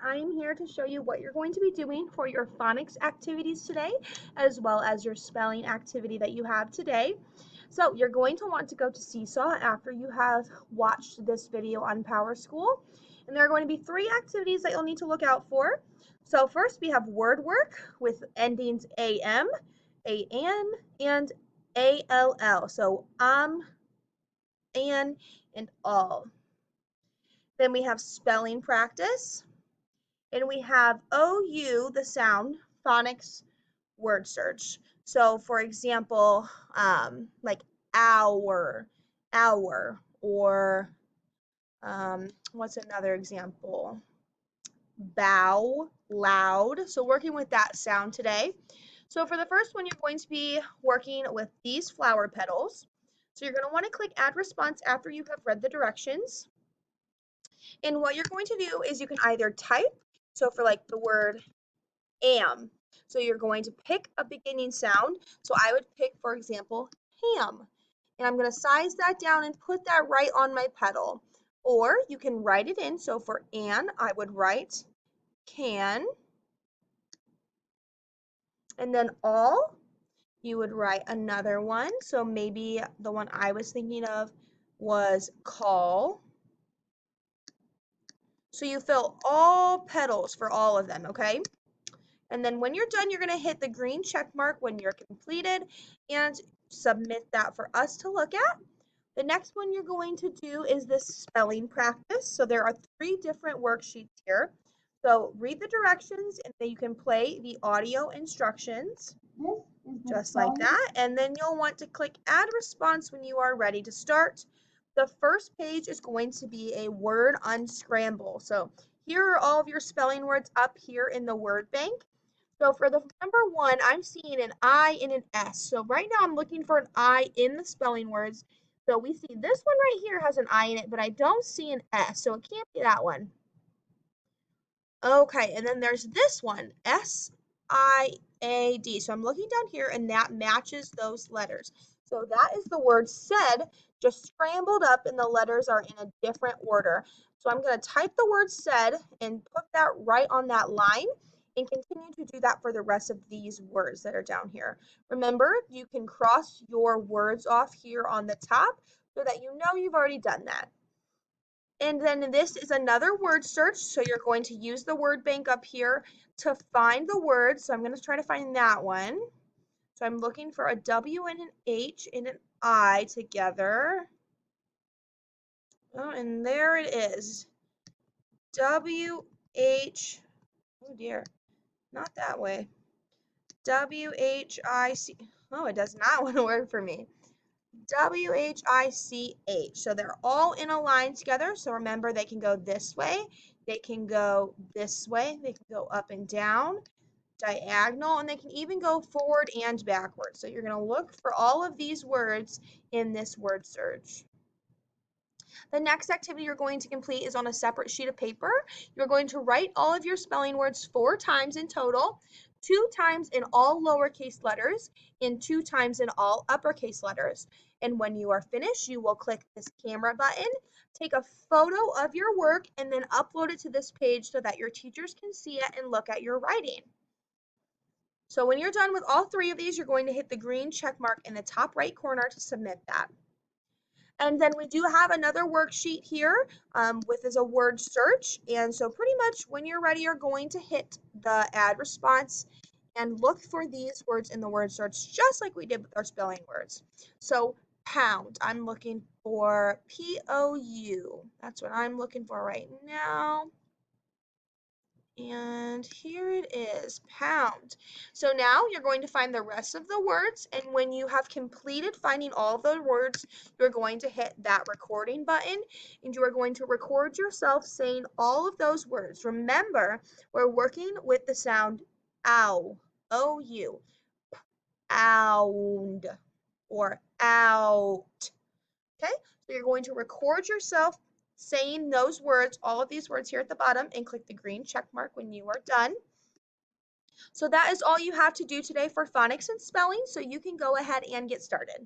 I am here to show you what you're going to be doing for your phonics activities today, as well as your spelling activity that you have today. So you're going to want to go to Seesaw after you have watched this video on Power School. And there are going to be three activities that you'll need to look out for. So first we have word work with endings am, an, and all. So an, and all. Then we have spelling practice. And we have OU, the sound, phonics word search. So for example, like hour, or what's another example? Bow, loud. So working with that sound today. So for the first one, you're going to be working with these flower petals. So you're going to want to click add response after you have read the directions. And what you're going to do is you can either type, so for like the word am. So you're going to pick a beginning sound. So I would pick, for example, ham. And I'm going to size that down and put that right on my petal. Or you can write it in. So for an, I would write can. And then all, you would write another one. So maybe the one I was thinking of was call. So you fill all petals for all of them, okay? And then when you're done, you're going to hit the green check mark when you're completed and submit that for us to look at. The next one you're going to do is this spelling practice. So there are three different worksheets here. So read the directions and then you can play the audio instructions just like that. And then you'll want to click add response when you are ready to start. The first page is going to be a word unscramble. So here are all of your spelling words up here in the word bank. So for the number one, I'm seeing an I and an S. So right now I'm looking for an I in the spelling words. So we see this one right here has an I in it, but I don't see an S. So it can't be that one. Okay, and then there's this one, S-I-A-D. So I'm looking down here and that matches those letters. So that is the word said, just scrambled up and the letters are in a different order. So I'm going to type the word said and put that right on that line and continue to do that for the rest of these words that are down here. Remember, you can cross your words off here on the top so that you know you've already done that. And then this is another word search. So you're going to use the word bank up here to find the word. So I'm going to try to find that one. So I'm looking for a W and an H and an I together. Oh, and there it is. W-H, oh dear, not that way. W-H-I-C, oh, it does not want to work for me. W-H-I-C-H. So they're all in a line together. So remember, they can go this way, they can go this way, they can go up and down, diagonal, and they can even go forward and backwards. So you're going to look for all of these words in this word search. The next activity you're going to complete is on a separate sheet of paper. You're going to write all of your spelling words 4 times in total, 2 times in all lowercase letters, and 2 times in all uppercase letters. And when you are finished, you will click this camera button, take a photo of your work, and then upload it to this page so that your teachers can see it and look at your writing. So when you're done with all 3 of these, you're going to hit the green check mark in the top right corner to submit that. And then we do have another worksheet here with as a word search. And so pretty much when you're ready, you're going to hit the add response and look for these words in the word search, just like we did with our spelling words. So pound, I'm looking for P-O-U. That's what I'm looking for right now. And here it is, pound. So now you're going to find the rest of the words, and when you have completed finding all of the words, you're going to hit that recording button, and you are going to record yourself saying all of those words. Remember, we're working with the sound ow, O-U, ound, or out. Okay, so you're going to record yourself saying those words, all of these words here at the bottom, and click the green check mark when you are done. So that is all you have to do today for phonics and spelling, so you can go ahead and get started.